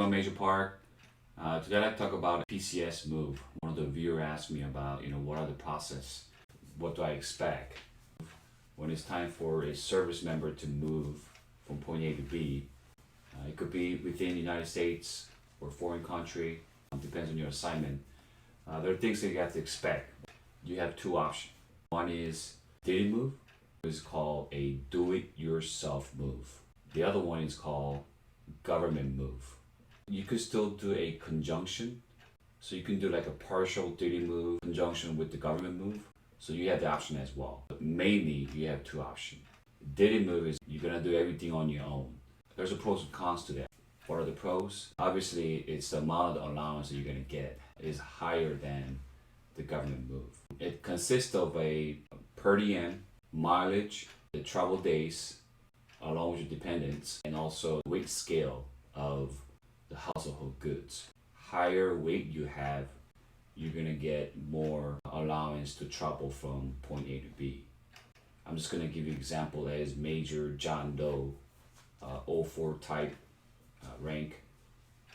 Hello, Major Park. Today I'd like to talk about PCS move. One of the viewers asked me about, what are the process? What do I expect when it's time for a service member to move from point A to B? It could be within the United States or foreign country. Depends on your assignment. There are things that you have to expect. You have two options. One is DITY move. It's called a do-it-yourself move. The other one is called government move. You could still do a conjunction. So you can do like a partial DITY move conjunction with the government move. So you have the option as well. But mainly you have two options. DITY move is you're gonna do everything on your own. There's a pros and cons to that. What are the pros? Obviously, it's the amount of allowance that you're gonna get is higher than the government move. It consists of a per diem, mileage, the travel days, along with your dependents, and also the weight scale of the household goods. Higher weight you have, you're gonna get more allowance to travel from point A to B. I'm just gonna give you an example as Major John Doe, 04 type rank,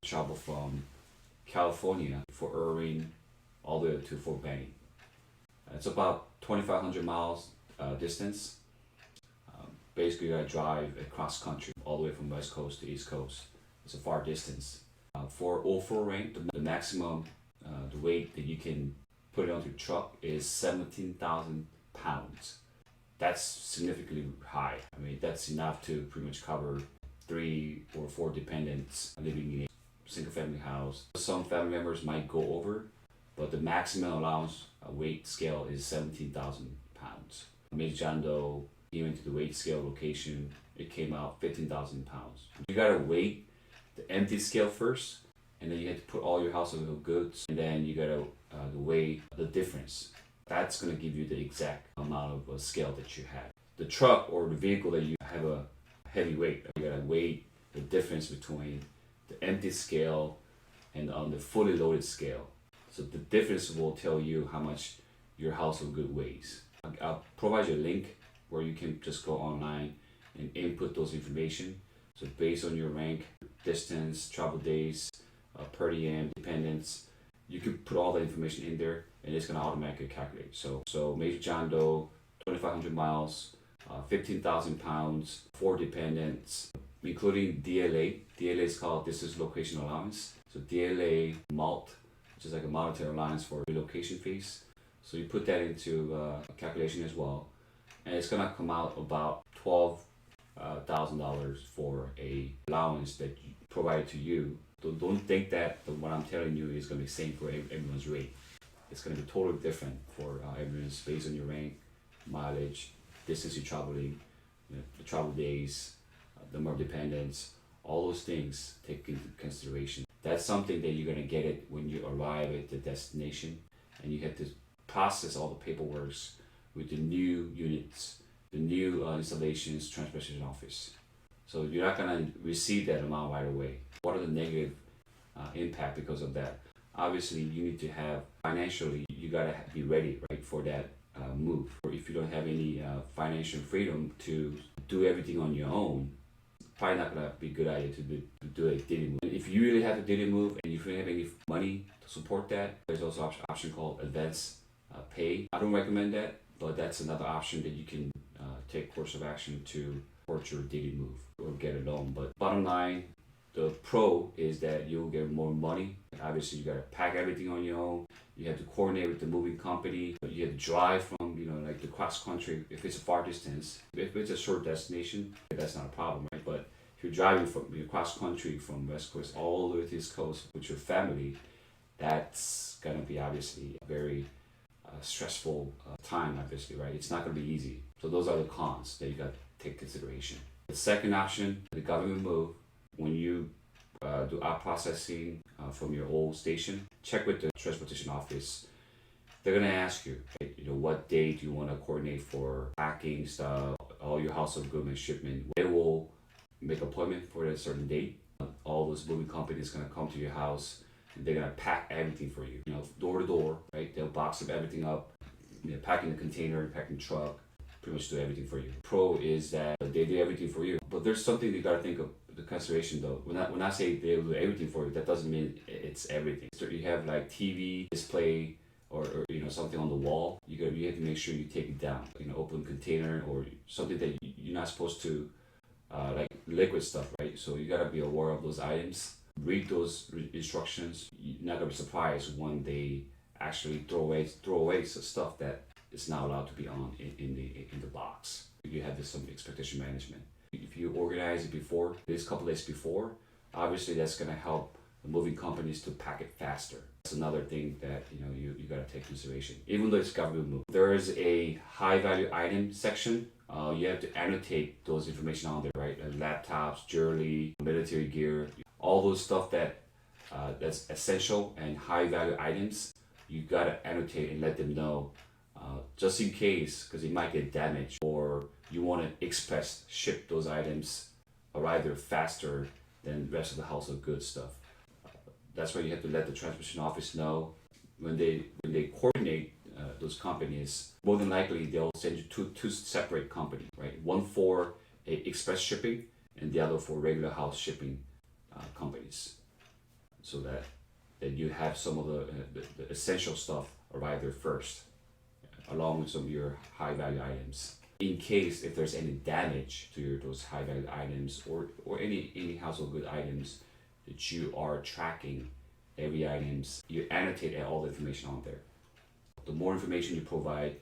travel from California, Fort Irwin, all the way to Fort Benning. It's about 2,500 miles distance. Basically, you gotta drive across country, all the way from West Coast to East Coast. It's a far distance. For 04 rank, the maximum, the weight that you can put it onto your truck is 17,000 pounds. That's significantly high. I mean, that's enough to pretty much cover 3 or 4 dependents living in a single family house. Some family members might go over, but the maximum allowance weight scale is 17,000 pounds. Major John Doe, he went to the weight scale location, it came out 15,000 pounds. You gotta weight the empty scale first, and then you have to put all your household goods, and then you gotta weigh the difference. That's gonna give you the exact amount of scale that you have. The truck or the vehicle that you have a heavy weight, you gotta weigh the difference between the empty scale and on the fully loaded scale. So the difference will tell you how much your household good weighs. I'll provide you a link where you can just go online and input those information. So based on your rank, distance, travel days, per diem, dependents, you can put all the information in there and it's gonna automatically calculate. So Major John Doe, 2,500 miles, 15,000 pounds, 4 dependents, including DLA. DLA is called Distance Location Allowance. So DLA MALT, which is like a monetary allowance for relocation fees. So you put that into a calculation as well. And it's gonna come out about $12,000 for a allowance that you provide to you. Don't think that what I'm telling you is gonna be the same for everyone's rate. It's gonna be totally different for everyone's based on your rank, mileage, distance you're traveling, the travel days, the number of dependents, all those things take into consideration. That's something that you're gonna get it when you arrive at the destination, and you have to process all the paperwork with the new units, the new installations, transportation office. So you're not gonna receive that amount right away. What are the negative impact because of that? Obviously, you need to have financially, you gotta be ready, right, for that move. Or if you don't have any financial freedom to do everything on your own, probably not gonna be a good idea to do a DITY move. If you really have a DITY move and if you don't have any money to support that, there's also an option called advance pay. I don't recommend that, but that's another option that you can take course of action to support your DITY move or get a loan. But bottom line, the pro is that you'll get more money. Obviously, you gotta pack everything on your own. You have to coordinate with the moving company. You have to drive from, like the cross country if it's a far distance. If it's a short destination, that's not a problem, right? But if you're driving from cross country from West Coast all the way to East Coast with your family, that's gonna be obviously a very stressful time, obviously, right? It's not gonna be easy. So those are the cons that you gotta take consideration. The second option, the government move. When you do out processing from your old station, check with the transportation office. They're gonna ask you, right, what day do you want to coordinate for packing stuff, all your household goods and shipment. They will make an appointment for a certain date. All those moving companies gonna come to your house and they're gonna pack everything for you. Door to door, right? They'll box up everything up, packing the container, packing the truck, pretty much do everything for you. Pro is that they do everything for you, but there's something you gotta think of. The consideration though, when I say they will do everything for you, that doesn't mean it's everything. So you have like TV display or something on the wall, you have to make sure you take it down. Open container or something that you're not supposed to, like liquid stuff, right? So you gotta be aware of those items. Read those instructions. You're not gonna be surprised when they actually throw away stuff that is not allowed to be on in the box. You have some expectation management. If you organize it before, this couple days before, obviously that's gonna help the moving companies to pack it faster. That's another thing that you gotta take consideration. Even though it's government move, there is a high value item section. You have to annotate those information on there, right? Laptops, jewelry, military gear, all those stuff that's essential and high value items. You gotta annotate and let them know, just in case, because it might get damaged, or you want to express ship those items arrive there faster than the rest of the household goods stuff. That's why you have to let the transportation office know when they coordinate those companies. More than likely, they'll send you two separate companies, right? One for a express shipping and the other for regular house shipping companies, so that you have some of the essential stuff arrive there first, along with some of your high value items. In case if there's any damage to those high value items or any household good items that you are tracking, every items, you annotate all the information on there. The more information you provide,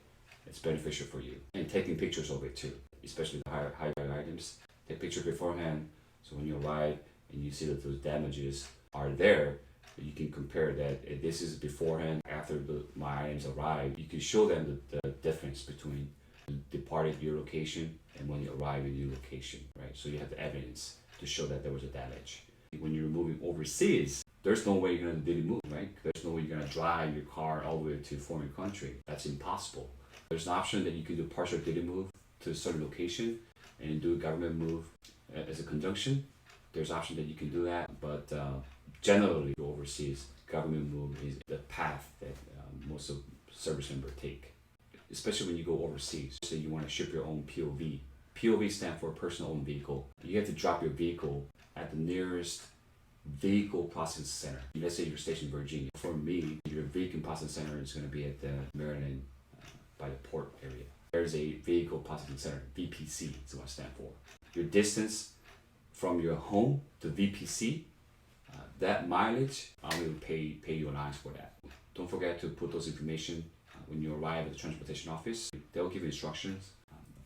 it's beneficial for you. And taking pictures of it too, especially the high value items. Take pictures beforehand, so when you arrive and you see that those damages are there, you can compare that. If this is beforehand, after my items arrive, you can show them the difference between departed your location and when you arrive in your location, right? So you have the evidence to show that there was a damage. When you're moving overseas, there's no way you're gonna DITY move, right? There's no way you're gonna drive your car all the way to a foreign country. That's impossible. There's an option that you can do partial DITY move to a certain location and do a government move as a conjunction. There's an option that you can do that, but generally overseas, government move is the path that most of service members take, especially when you go overseas. So you want to ship your own POV. POV stands for personal owned vehicle. You have to drop your vehicle at the nearest vehicle processing center. Let's say you're stationed in Virginia. For me, your vehicle processing center is going to be at the Maryland by the port area. There's a vehicle processing center, VPC is what it stands for. Your distance from your home to VPC, that mileage, I will pay you allowance for that. Don't forget to put those information when you arrive at the transportation office. They'll give you instructions.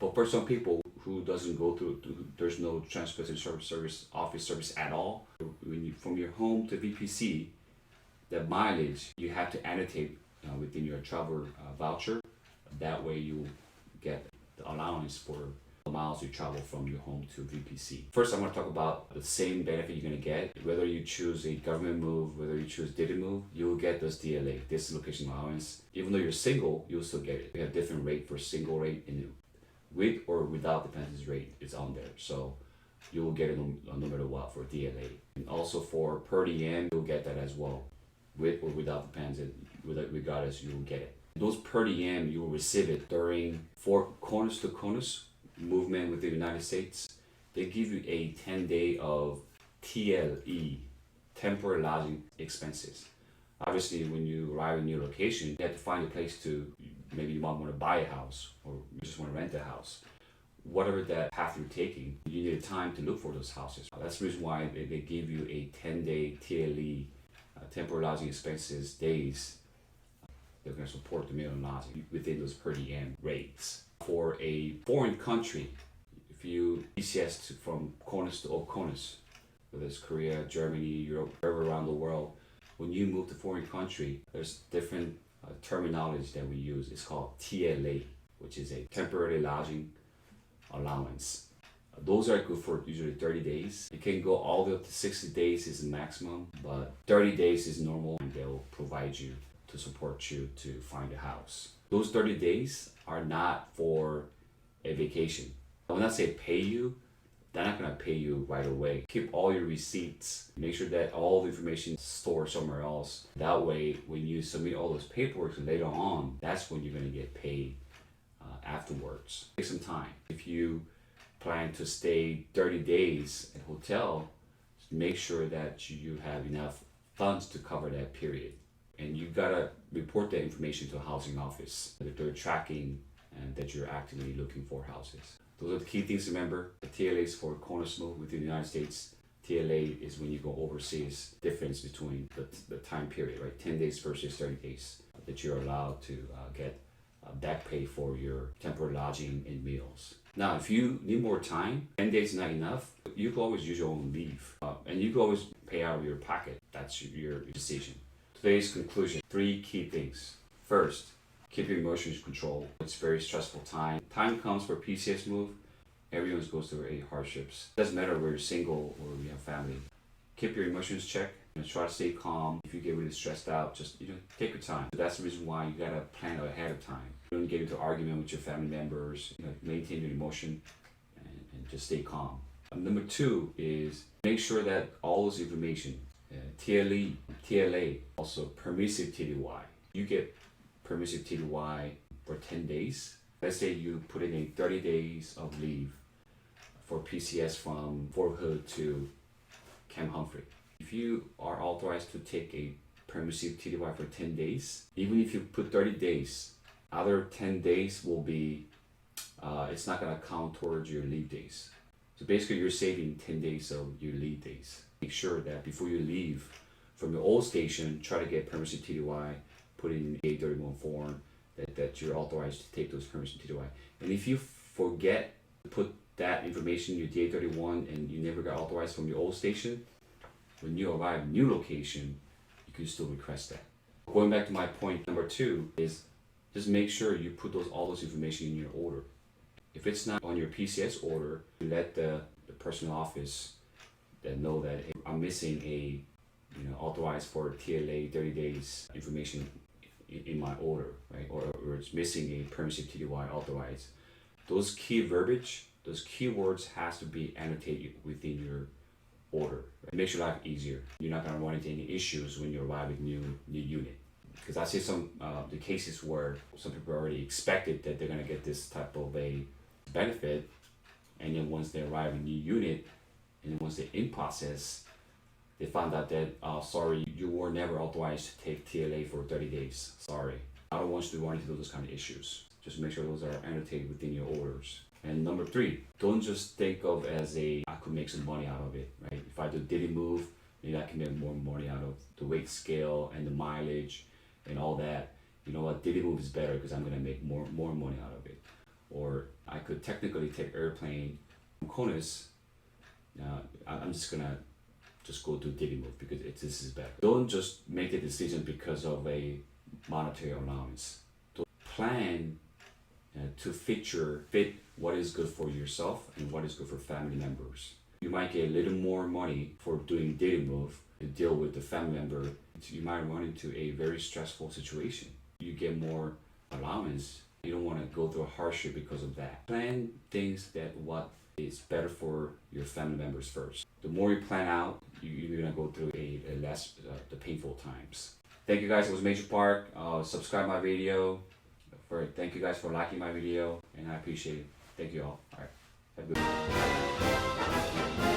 But for some people who doesn't go through, there's no transportation service office service at all. When you from your home to VPC, the mileage you have to annotate within your travel voucher. That way you get the allowance for the miles you travel from your home to VPC. First, I want to talk about the same benefit you're going to get. Whether you choose a government move, whether you choose DITY move, you'll get this DLA, distance location allowance. Even though you're single, you'll still get it. We have different rate for single rate and with or without dependency rate. It's on there. So you will get it no matter what for DLA. And also for per diem, you'll get that as well. With or without dependency, regardless, you will get it. Those per diem, you will receive it during for corners to corners movement within the United States. They give you a 10-day of TLE, temporary lodging expenses. Obviously, when you arrive in your location, you have to find a place to, maybe you might want to buy a house or you just want to rent a house. Whatever that path you're taking, you need time to look for those houses. That's the reason why they give you a 10-day TLE, temporary lodging expenses days. They're going to support the meal and lodging within those per diem rates. For a foreign country, if you PCS from corners to all corners, whether it's Korea, Germany, Europe, wherever around the world, when you move to foreign country, there's different terminology that we use. It's called TLA, which is a temporary lodging allowance. Those are good for usually 30 days. It can go all the way up to 60 days is the maximum, but 30 days is normal, and they'll provide you to support you to find a house. Those 30 days are not for a vacation. When I say pay you, they're not gonna pay you right away. Keep all your receipts. Make sure that all the information is stored somewhere else. That way, when you submit all those paperwork later on, that's when you're gonna get paid afterwards. Take some time. If you plan to stay 30 days at hotel, make sure that you have enough funds to cover that period. And you gotta report that information to a housing office if they're tracking and that you're actively looking for houses. Those are the key things to remember. The TLA is for CONUS move within the United States. TLA is when you go overseas, difference between the time period, right? 10 days versus 30 days that you're allowed to get back pay for your temporary lodging and meals. Now, if you need more time, 10 days is not enough, you can always use your own leave. And you can always pay out of your pocket. That's your decision. Today's conclusion, 3 key things. First, keep your emotions in control. It's a very stressful time. Time comes for PCS move. Everyone goes through hardships. It doesn't matter whether you're single or you have family. Keep your emotions checked. Try to stay calm. If you get really stressed out, just take your time. That's the reason why you gotta plan ahead of time. You don't get into argument with your family members. Maintain your emotion and just stay calm. Number 2 is make sure that all this information, TLE, TLA, also permissive TDY. You get permissive TDY for 10 days. Let's say you put in a 30 days of leave for PCS from Fort Hood to Camp Humphrey. If you are authorized to take a permissive TDY for 10 days, even if you put 30 days, other 10 days will be, it's not gonna count towards your leave days. So basically you're saving 10 days of your leave days. Make sure that before you leave from your old station, try to get permissive TDY, put in the A31 form that you're authorized to take those permissive TDY. And if you forget to put that information in your DA31 and you never got authorized from your old station, when you arrive at a new location, you can still request that. Going back to my point number 2 is just make sure you put all those information in your order. If it's not on your PCS order, you let the personnel office know that, hey, I'm missing a authorized for TLA 30 days information in my order, right? Or it's missing a permissive TDY authorized. Those key verbiage, those keywords has to be annotated within your order. Right? It makes your life easier. You're not gonna run into any issues when you arrive at new unit. Because I see some the cases where some people already expected that they're gonna get this type of a benefit, and then once they arrive in new unit, and then once they're in process, they found out that, sorry, you were never authorized to take TLA for 30 days. Sorry. I don't want you to run into those kind of issues. Just make sure those are annotated within your orders. And number 3, don't just think of as I could make some money out of it, right? If I do DITY move, maybe I can make more money out of the weight scale and the mileage and all that. You know what, DITY move is better because I'm gonna make more money out of it. Or I could technically take airplane from CONUS. I'm just gonna go do DITY move because this is better. Don't just make a decision because of a monetary allowance. Don't plan to fit what is good for yourself and what is good for family members. You might get a little more money for doing DITY move to deal with the family member. You might run into a very stressful situation. You get more allowance. You don't want to go through a hardship because of that. Plan things that what is better for your family members first. The more you plan out, you're gonna go through a less the painful times. Thank you guys. It was Major Park. Subscribe my video. Thank you guys for liking my video, and I appreciate it. Thank you all. All right. Have a good one.